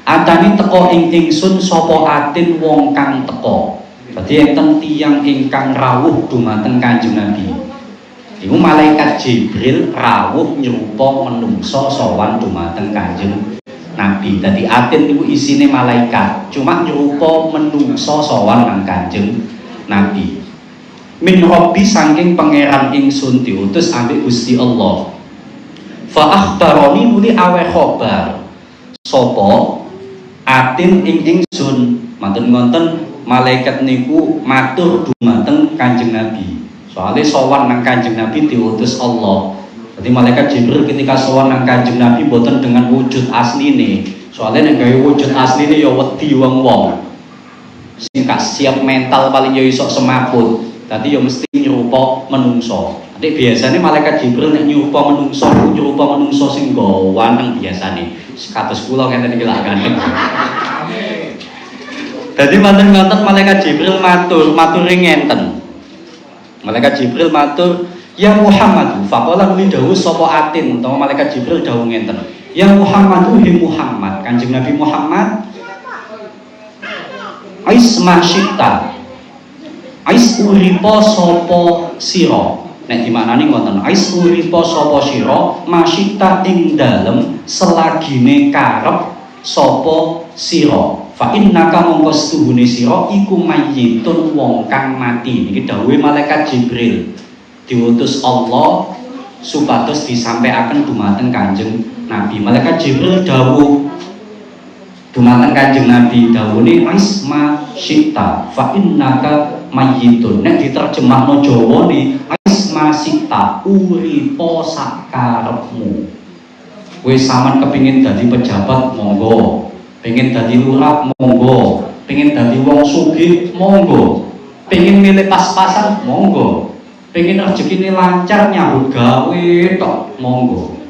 Atani teko ing ingsun sapa atin wong kang teko. Dadi enten tiyang ingkang rawuh dumateng Kanjeng Nabi. Iku malaikat Jibril rawuh nyerupa menungso sowan dumateng Kanjeng Nabi. Dadi atin niku isine malaikat, cuma nyerupa menungso sowan nang Kanjeng Nabi. Min Rabbi saking pangeran ingsun diutus ambek Gusti Allah. Fa akhbaroni nuli awe khobar sapa atin ing ingsun matur ngonten malaikat niku matur dumateng Kanjeng Nabi. Soalnya sowan nang Kanjeng Nabi diutus Allah. Jadi malaikat Jibril ketika sowan nang Kanjeng Nabi boten dengan wujud asline. Soalnya nek gawe wujud asline ya wedi wong-wong. Sing gak siap mental paling ya iso semaput. Tadi ya mesti nyerupa menungso. Nek biasane malaikat Jibril nek nyerupa menungso sing gawanteng biasane. Kados kula ngenten iki lak ganteng. Dadi manten-manten malaikat Jibril matur ngenten. Malaikat Jibril matur, "Ya Muhammad." Faqala nuli dawuh sapa atin utawa malaikat Jibril dawuh ngenten. "Ya Muhammad, hi Muhammad." Kanjeng Nabi Muhammad Ais masyita. Ais uripa sapa sira. Nek dimaknani ngoten, ais uripa sapa sira masyita ing dalem selagine karep sapa sira. Fa innaka mongko setuhune sira iku mayyitun wong kang mati. Niki dawuhe malaikat Jibril diutus Allah supados disampaikan dumateng Kanjeng Nabi. Malaikat Jibril dawuh dumateng Kanjeng Nabi dawuhne isma syi'ta fa innaka mayyitun. Nek diterjemahno Jawane isma syi'ta uripa sakarepmu. Kowe sampean kepengin dadi pejabat monggo, pengen dadi lurah monggo, pengen dadi wong sugih monggo, pengen milih pas-pasan monggo, pengen rezekine lancar nyambut gawe tok monggo.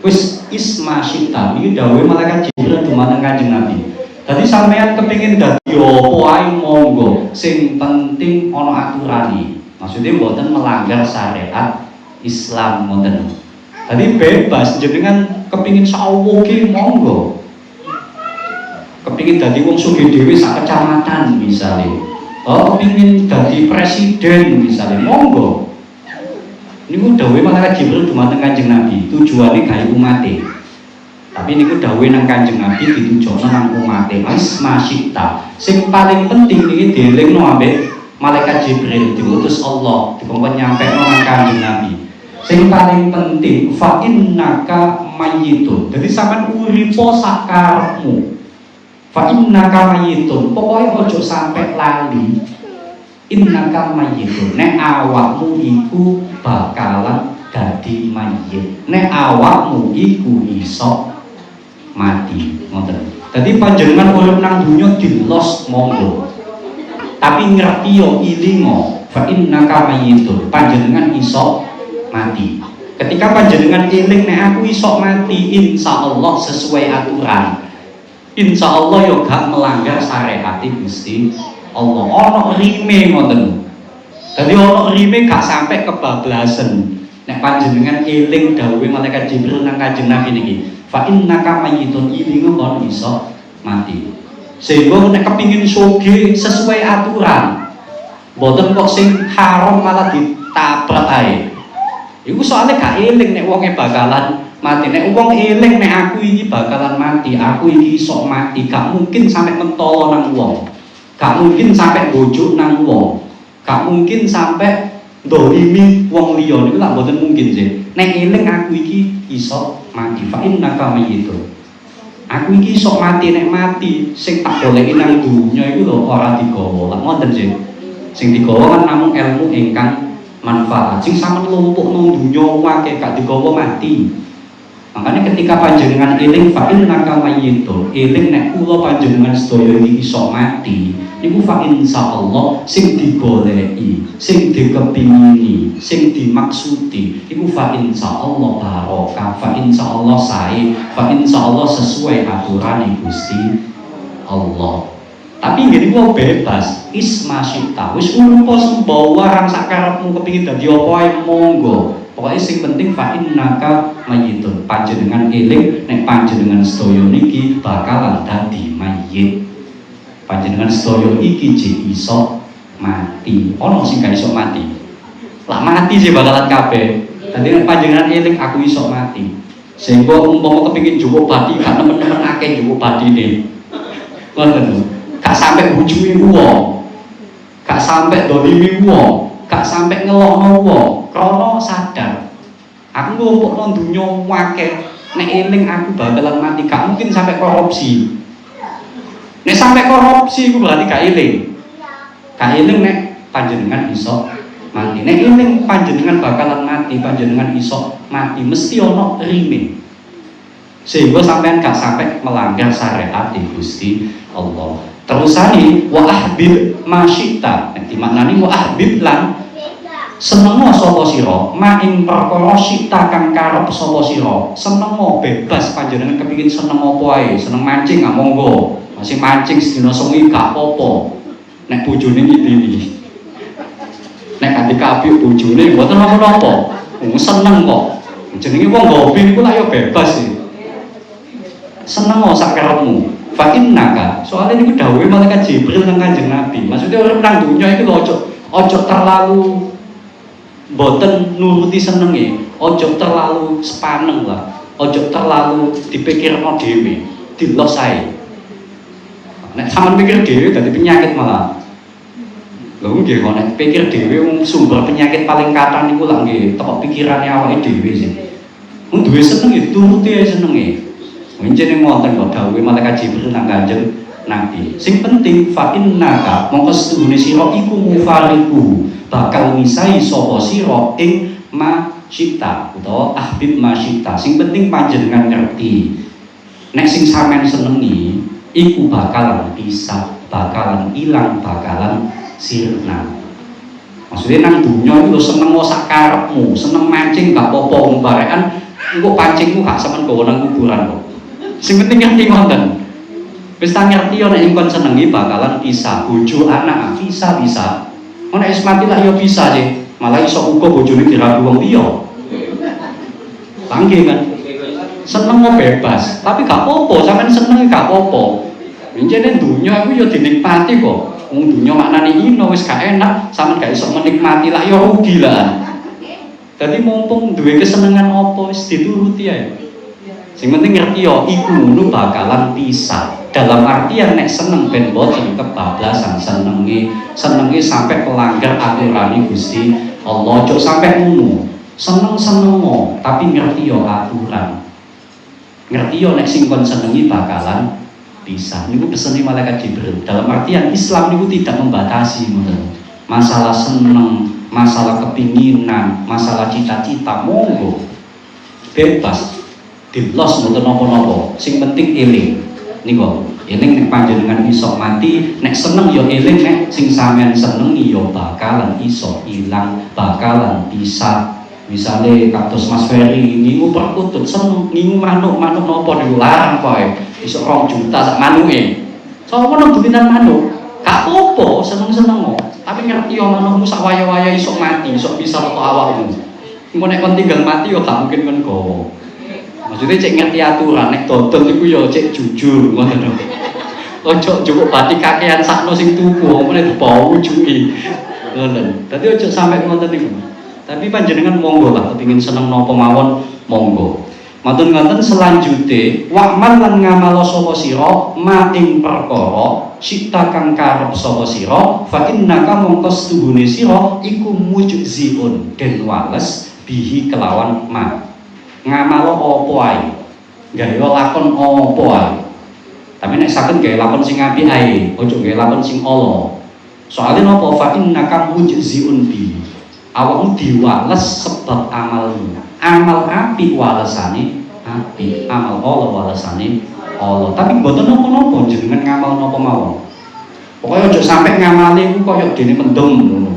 Wis isma syi'ta iki dawuhe malaikat Jibril dumateng Kanjeng Nabi. Dadi sampean kepengin dadi apa ae monggo, sing penting ana aturane. Maksudnya mboten melanggar syariat Islam mboten. Tadi bebas jenengan kepingin sawoge monggo. Kepingin dadi wong sugih dhewe sak kecamatan misalnya. Oh, kepingin dadi presiden misalnya monggo. Niku dawuhe malaikat Jibril dumateng Kanjeng Nabi, tujuane gawe umate. Tapi niku dawuhe nang Kanjeng Nabi ditujokno nang umate. Isma syi'ta. Sing paling penting iki dielingno ambek malaikat Jibril diutus Allah dikongkon nyampekno nang Kanjeng Nabi. Sing paling penting fa innaka mayyitun. Jadi sampean uripa sakarepmu. Fa innaka mayyitun. Pokoke aja sampe lali. Innaka mayyitun. Nek awakmu iku bakalan dadi mayyit. Nek awakmu iku iso mati. Ngoten. Dadi panjenengan urip nang donya dilos monggo. Tapi ngerti yo ilingo. Fa innaka mayyitun. Panjenengan iso mati. Ketika panjenengan eling nek aku iso mati, insyaallah sesuai aturan. Insyaallah yo gak melanggar syariat Gusti Allah. Ono rime ngoten. Dadi ono rime gak sampai kebablasan. Nek panjenengan eling dawuhe malaikat Jibril nang Kanjeng Nabi niki, fa innaka mayyitun ilingo kon iso mati. Sehingga nek kepingin sugih sesuai aturan. Mboten kok sing haram malah ditabrak ae. Iku soalnya gak eling nek wonge bakalan mati. Nek wong eling nek aku iki bakalan mati, aku iki sok mati, gak mungkin sampai mentolo nang wong. Gak mungkin sampai bojuk nang wong. Gak mungkin sampai ndolimi wong liya niku lak mboten mungkin sih. Nek eling aku iki iso mati, fa innaka mayyitun. Aku iki iso mati, nek mati sing tak goleki nang dunya iku lho ora digawa. Lak ngoten sih. Sing digawa kan namung ilmu ingkang manfaat. Sing sampean lumpuk nang dunya wae gak digawa mati. Makanya ketika panjenengan eling fa innaka mayyitun, eling nek kula panjenengan sedaya iki iso mati, niku fa insyaallah sing digoleki, sing dikepingini, sing dimaksudi, iku fa insyaallah barokah, fa insyaallah sae, fa insyaallah sesuai aturan Gusti Allah. Tapi ngene ku bebas, isma syi'ta. Wis urupa sembawa rang sakarepmu kepengin dadi apa ae monggo. Pokoknya sing penting fa innaka mayyitun. Panjenengan eling nek panjenengan sedaya niki bakalan dadi mayit. Panjenengan sedaya iki jek iso mati. Ono sing gak iso mati. Lah mati sih bakalan kabeh. Dadi nek panjenengan eling aku iso mati. Sehingga umpama kepengin njupuk bathi gak nemen-nemen akeh njupuk bathine. Ngoten lho. Gak sampe bujui wong. Gak sampe dolimi wong. Gak sampai ngelokno wong, krana sadar aku ngumpulno donya akeh, nek eling aku bakalan mati, gak mungkin sampai korupsi. Nek sampai korupsi iku berarti gak eling. Gak eling nek panjenengan iso mati. Nek eling panjenengan bakalan mati, panjenengan iso mati, mesti ono rime. Sehingga sampean gak sampai melanggar syariat Gusti Allah. Terusane wa ahbib masyita. Nek dimaknani wa ahbib lan senengo sapa sira maing perkara sita kang karep sapa sira. Senengo bebas panjenengan kepengin seneng apa ae, seneng mancing gak monggo. Masih mancing sedina sungi gak apa-apa. Nek bojone ngidini. Nek kanthi kabeh bojone mboten napa-napa. Seneng kok. Jenenge wong hobi niku lak yo bebas sih. Seneng sak karepmu. Fa innaka, soalnya niku dawuhe malaikat Jibril nang Kanjeng Nabi. Maksudnya orang nang dunya iki lho ojo terlalu boten nuruti senenge, ojo terlalu sepaneng lah, ojo terlalu dipikirno dhewe, dilos ae. Nek sampean pikir dhewe dadi penyakit malah. Lho nggih kok nek pikir dhewe sumber penyakit paling kathah niku lak nggih teko pikirane awake dhewe sih. Wong duwe seneng ya turuti ae senenge. Mencene ngoten kok dawuhe malaikat Jibril nang Kanjeng Nabi. Sing penting fa innaka mongko setuhune sira iku mufariku bakal misai sapa sira ing masyita utawa ahbib masyita. Sing penting panjenengan ngerti nek sing sampean senengi iku bakalan pisah, bakalan ilang, bakalan sirna. Maksudnya nang dunya itu seneng sak karepmu, seneng mancing gak apa-apa mbarekan engko pancingmu gak semen gawa nang kuburan kok. Sing penting ngerti ngoten. Wis tak ngerti yo nek engkon senengi bakalan pisah, bojo anak bisa. Nek wis mati lah yo bisa sih. Malah iso uga bojone dirabi wong liya. Langgih kan. Seneng mau bebas, tapi gak apa-apa, sampean seneng gak apa-apa. Mencene dunya iku yo dinikmati kok. Wong dunya maknane ino wis gak enak, sampean gak iso menikmati lah yo rugi lah. Dadi mumpung duwe kesenengan apa wis dituruti ae. Sing penting ngerti yo iku ngono bakalan pisah. Dalam artian nek seneng ben boten kebablasan senenge sampai pelanggar aturan Gusti Allah. Ojo sampai ngono. Seneng tapi ngerti yo aturan. Ngerti yo nek sing kon senengi bakalan pisah. Niku pesene malaikat Jibril. Dalam artian Islam niku tidak membatasi ngoten. Masalah seneng, masalah kepinginan, masalah cita-cita monggo. Bebas. Dilos mboten napa-napa. Sing penting eling. Niku, eling nek panjenengan iso mati, nek seneng yo eling nek sing sampean senengi yo bakalan iso ilang, bakalan pisah. Misale kados Mas Ferry ngingu perkutut seneng ngingu manuk napa niku larang poe. Iso 2 juta sak manuke. Sopo nang duwinan manuk? Gak apa-apa, seneng-seneng kok. Tapi ngerti yo manukmu sak waya-waya iso mati, iso bisa metu awakmu. Engko nek kon tinggal mati yo gak mungkin kon gowo. Maksudnya cek ngerti aturan, nek dodol itu ya cek jujur, ngoten lho. Ojo njupuk bathi kakean sakno sing tuku, omene dibawa ujuki. Ngoten. Dadi ojo sampe ngoten niku. Tapi panjenengan monggo lah kepengin seneng napa mawon, monggo. Matur ngoten selanjutnya, wa'mal lan ngamalo sapa sira maing perkara sita kang karep sapa sira, fa innaka mongko setuhune sira iku mujziun den wales bihi kelawan ma. Ngamalo apa ae, gawe lakon apa ae. Tapi nek saged gawe lakon sing apik ae, ojo gawe lakon sing ala. Soale napa fa innaka mujziun bi. Awakmu diwales sebab amalmu. Amal apik walesane apik, amal ala walesane ala. Tapi mboten napa-napa jenengan ngamal napa mawon. Pokoke ojo sampe ngamale iku koyo dene mendem ngono.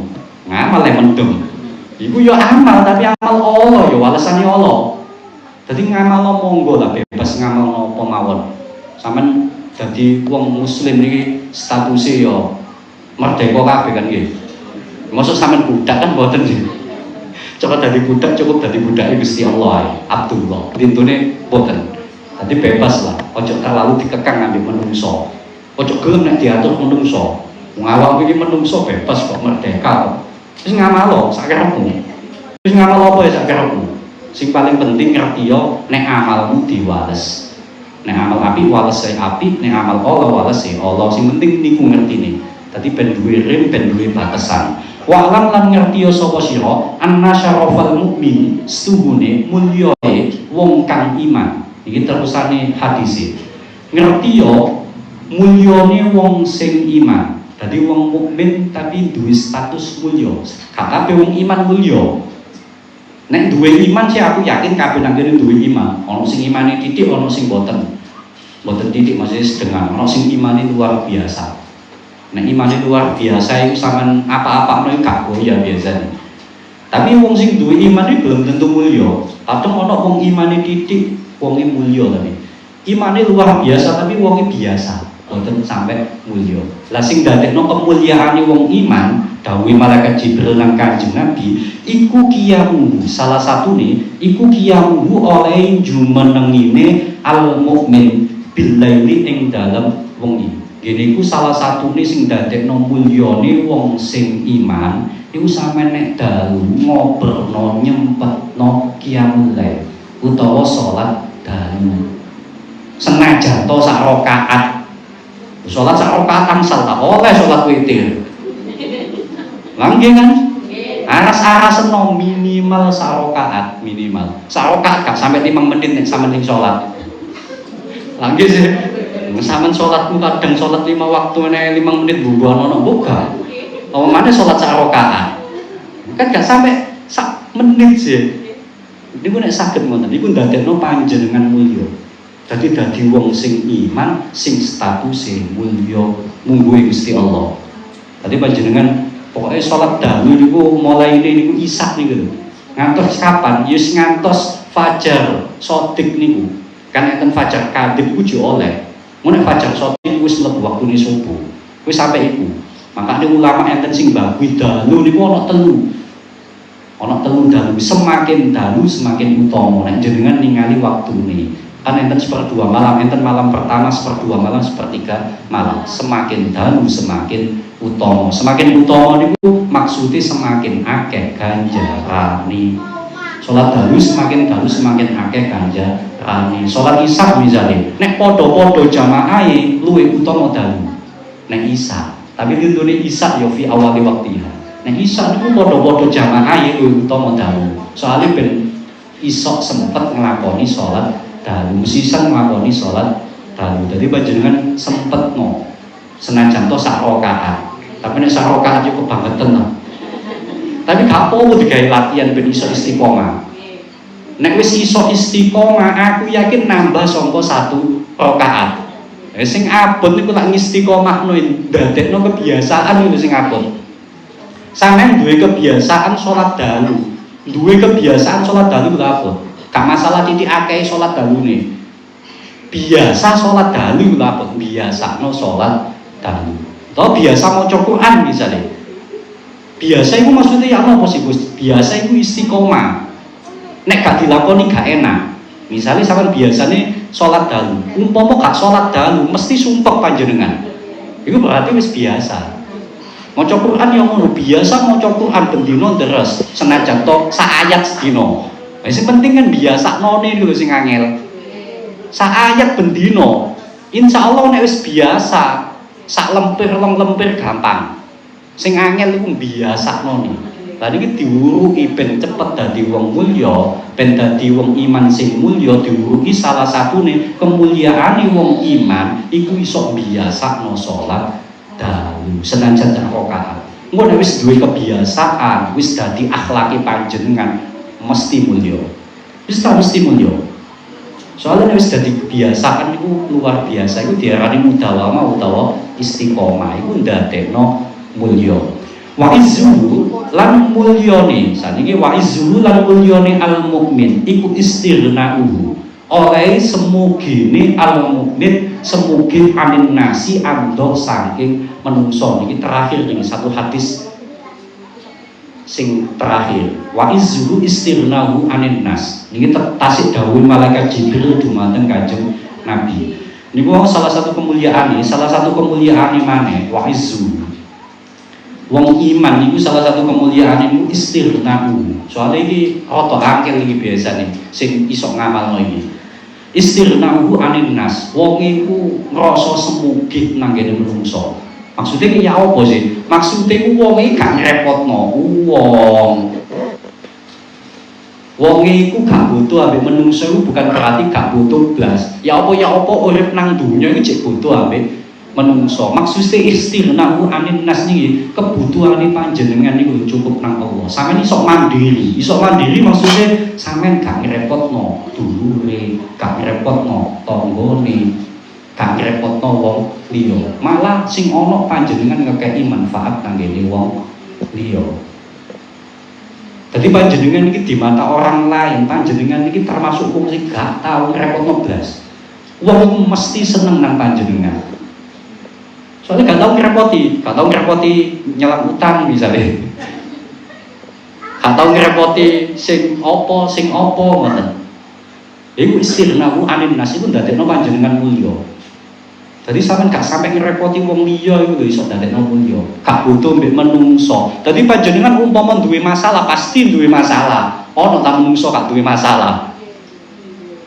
Ngamal mendem. Iku ya amal tapi amal ala ya walesane ala. Jadi ngamal monggo lah bebas ngamal napa mawon. Sampeyan dadi wong muslim niki statuse yo merdeka kabeh kan nggih. Mosok sampeyan budak kan mboten nggih. Coba dari budak cukup dari budak Gusti Allah, Abdullah. Intune boten. Tadi bebas lah, ojo terlalu dikekang ambil menungso. Ojo gelem nek diatur menungso. Ngawak iki menungso bebas kok merdeka kok. Wis ngamal sak karepmu. Wis ngamal apa ya sak karepmu. Sing paling penting ngerti yo nek amalmu diwales. Nek amal apik wales apik, nek amal Allah wales Allah. Sing penting niku ngertine. Dadi ben duwe rim, ben duwe batasan. Wa alam lan ngerti yo sapa sira anna syarafal mukmin stuhune mulyae wong kang iman. Iki terusane hadis. Ngerti yo mulyane wong sing iman. Dadi wong mukmin tapi duwe status mulya. Kabeh wong iman mulya. Nek duwe iman sih aku yakin kabeh nang kene duwe iman. Ana sing imane titik, ana sing boten. Boten titik maksudnya sedengah. Ana sing imane luar biasa. Nek imane luar biasa iku sampean apa-apa iku gak goyah biasane. Tapi wong sing duwe iman iki belum tentu mulya. Kadang ana wong imane titik, wonge mulya tapi. Imane luar biasa tapi wonge biasa. Boten sampai mulya. Lah sing dadekno kemulyaane wong iman, dawuh malaikat Jibril nang Kanjeng Nabi, iku kiyamu salah satune iku kiyamu oleh jumenengine al mukmin billaili ing dalem wengi. Gene iku salah satune sing dadekno mulyane wong sing iman, iku sampe nek dalu ngobrolno nyempetno qiyamul lail utawa salat dalu. Senajan to sak rakaat. Salat sak rakaat angsal tak oleh salat witir. Langge kan? Aras-araseno minimal sak rakaat, minimal. Sak rakaat gak sampai 5 menit nek sampeyan ning salat. Langge sih. Sampeyan salatmu kadang salat 5 waktu nek 5 menit bubuhan ono buka. Apa maneh salat sak rakaat. Kan gak sampai sak menit sih. Niku nek saged ngoten niku ndadekno panjenengan mulya. Dadi wong sing iman, sing statuse mulya mungguhe Gusti Allah. Dadi panjenengan pokoknya sholat dahulu niku mulai niku isak niku. Ngantos kapan? Yus ngantos fajar sodik niku. Kan enten fajar kadhib iku jo oleh. Mun fajar sodik wis mlebu waktune subuh. Wis sampai iku. Makane ulama enten sing mbagui dalu niku ana telu. Ana telu dalu. Semakin dalu semakin utama nek jenengan ningali waktune. Kan enten 1/2 malam, enten malam pertama 1/2 malam, 1/3 malam. Semakin dalu semakin utama. Semakin utama niku maksudnya semakin akeh ganjarane. Salat dalu semakin akeh ganjarane. Salat isya misalnya, nek padha-padha jamaahe luwih utama dalu. Nek isya, tapi dintune isya ya fi awali waktiha. Nek isya niku padha-padha jamaahe luwih utama dalu. Soale ben isok sempet nglakoni salat dalu, sisan nglakoni salat dalu. Dadi panjenengan sempetno senajan to sak rakaat. Tapi nek sak rakaat yo kebangetan lah. Tapi gak apa-apa digawe latihan ben iso istiqomah. Nek wis iso istiqomah, aku yakin nambah sangka 1 rakaat. Sing abot niku lak ngistiqomahno ndadekno kebiasaan niku sing abot. Sampeyan duwe kebiasaan salat dalu, duwe kebiasaan salat dalu lha apa? Gak masalah titik akeh salat dalune. Biasa salat dalu lha apa? Biasano salat dalu. Atau biasa maca Quran misalnya. Biasa itu maksudnya ya apa sih Gus? Biasa itu istiqomah. Nek gak dilakoni gak enak. Misalnya sampean biasanya sholat dalu. Umpama gak sholat dalu mesti sumpek panjenengan. Itu berarti wis biasa. Maca Quran yang ngono biasa maca Quran bendino deres senajan to sak ayat sedina. Sing penting kan biasa none lho sing angel. Sak ayat bendino. Insyaallah nek wis biasa sak lempir gampang. Sing angel iku biasakno nih. Lah niki diwuruki ben cepet dadi wong mulya, ben dadi wong iman sing mulya diwuruki salah satune kemuliaane wong iman iku iso biasakno salat dalu senajan sak rakaat. Engko nek wis duwe kebiasaan, wis dadi akhlake panjenengan mesti mulya. Wis mesti mulya. Soalnya wis dadi kebiasaan iku luar biasa, iku diarani mudawamah utawa istiqomah, iku ndadekno mulya. Wa izzu lan mulyane, saniki wa izzu lan mulyane al mukmin iku istirnauhu. Oleh semugine al mukmin semugi anin nasi ando saking menungso. Niki terakhir nih satu hadis sing terakhir wa izzuhu istirnahu anin nas. Niki tasik dawuh malaikat Jibril dumateng Kanjeng Nabi. Niku salah satu kemuliaan maneh wa izzuhu. Wong iman niku salah satu kemuliaan niku istirnahu. Soalnya iki rada angel iki biasane sing iso ngamalno iki. Istirnahu anin nas. Wong iku ngrasa semugih nang ngene menungso. Maksudnya ki ya apa sih? Maksudnya ku wong iki gak ngrepotno wong. Wong iku gak butuh ambek menungso iku bukan berarti gak butuh blas. Ya apa urip nang dunya iki cek butuh ambek menungso. Maksudnya istirnahu anin nas niki kebutuhane panjenengan niku cukup nang Allah. Sampeyan iso mandiri. Iso mandiri maksudnya sampeyan gak ngrepotno dulure, gak ngrepotno tanggane, gak ngrepotno wong liya. Malah sing ana panjenengan ngekeki manfaat kanggene wong liya. Jadi panjenengan iki di mata orang lain, panjenengan iki termasuk wong sing gak tau ngrepotno blas. Wong mesti seneng nang panjenengan. Soalnya gak tau ngerepoti nyelang utang misalnya, gak tau ngerepoti sing opo ngoten. Iku istirnahu anin nas iku ndadekno panjenengan mulya. Jadi sampean gak sampai ngerepoti wong liya iku lho iso ndadekno mulya. Gak butuh mbek menungso. Jadi panjenengan umpama duwe masalah pasti duwe masalah. Ono ta menungso gak duwe masalah.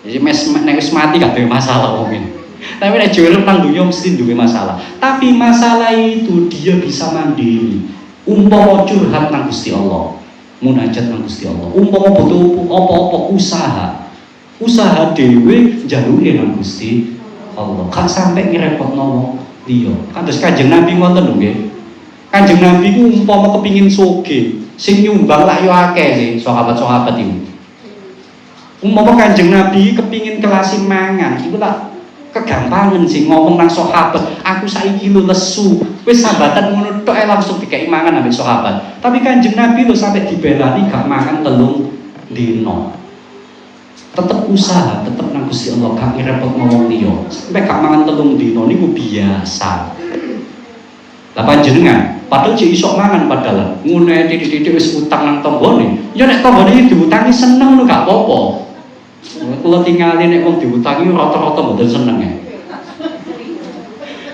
Jadi nek wis mati gak duwe masalah wong iki. Tapi nek jurep nang dunya mesti duwe masalah. Tapi masalah itu dia bisa mandiri. Umpama curhat nang Gusti Allah, munajat nang Gusti Allah. Umpama butuh apa-apa usaha dhewe njaluke nang Gusti Allah. Kan sampai ngrepotno wong liya. Kados Kanjeng Nabi ngoten lho nggih. Kanjeng Nabi ku umpama kepingin sugih, sing nyumbang lak yo akeh sih sahabat-sahabat iku. Umpama Kanjeng Nabi kepingin kelasi mangan, iku lak kegampangan sih ngomong nang sahabat, aku saiki lu lesu, wis sambatan ngono tok langsung dikei mangan ambek sahabat. Tapi Kanjeng Nabi lho sampai dibelani gak makan 3 dino. Tetep usaha, tetep nang Gusti Allah gak ngrepotno wong liya. Sampai gak mangan 3 dino niku biasa. Lah panjenengan padahal cek iso mangan padahal ngune titik-titik wis utang nang tanggane. Ya nek tanggane diutangi seneng lho gak apa-apa. Kalau tinggalin nek wong diutangi rata-rata mboten seneng ya.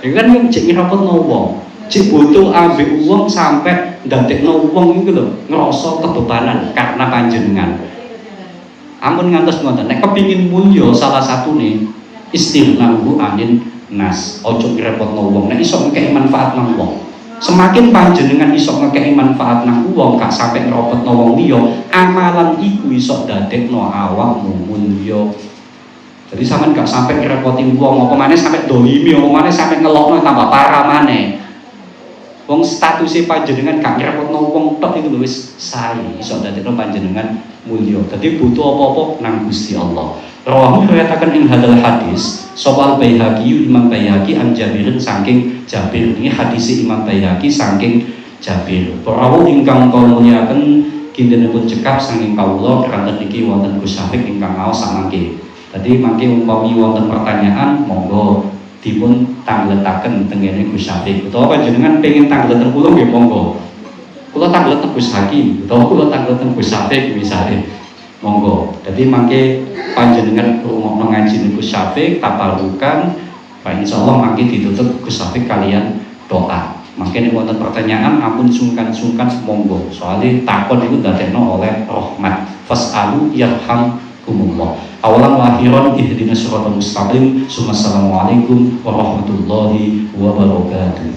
Ya kan wong cek ngrepotno wong, cek butuh ambek wong sampai ndadekno wong iku lho ngrasa kebebanan karena panjenengan. Ampun ngantos ngoten, nek kepingin mulya salah satune istirnahu anin nas. Ojo ngrepotno wong, nek iso ngekeki manfaat nang wong. Semakin panjenengan iso ngekeki manfaat nang wong gak sampai ngrobotno wong liya, amalan iku iso dadekno awakmu mulya. Jadi sampean gak sampai ngrepoti wong, apa maneh sampai dolimi, apa maneh sampai ngelokno tambah parah maneh. Wong statuse panjenengan gak ngrepotno wong tok iku lho wis sae iso dadekno panjenengan mulya. Dadi butuh apa-apa nang Gusti Allah. Rawahu riwayataken ing hadal hadis sapa Baihaqi, Imam Baihaqi an Jabirin saking Jabir. Ini hadis Imam Baihaqi saking Jabir. Rawuh ingkang kula mulyakaken kintenipun cekap saking kawula kanten niki wonten Gus Syafiq ingkang ngaos samangke. Dadi mangke umpami wonten pertanyaan monggo dipun tangletaken tengene Gus Syafiq. Utawa panjenengan pengin tangleten kula nggih monggo. Kula tangleten Gus Hakim utawa kula tangleten Gus Syafiq misale. Monggo. Jadi mangke panjenengan rungokno ngaji Gus Syafiq tabarukan, insyaallah mangke ditutup Gus Syafiq kalian doa. Mangke nek wonten pertanyaan ampun sungkan-sungkan monggo. Soalnya takon itu dadekno oleh rahmat. Fasalu yarhamkumullah. Awalan wa akhiran ihdinas siratal mustaqim. Assalamualaikum warahmatullahi wabarakatuh.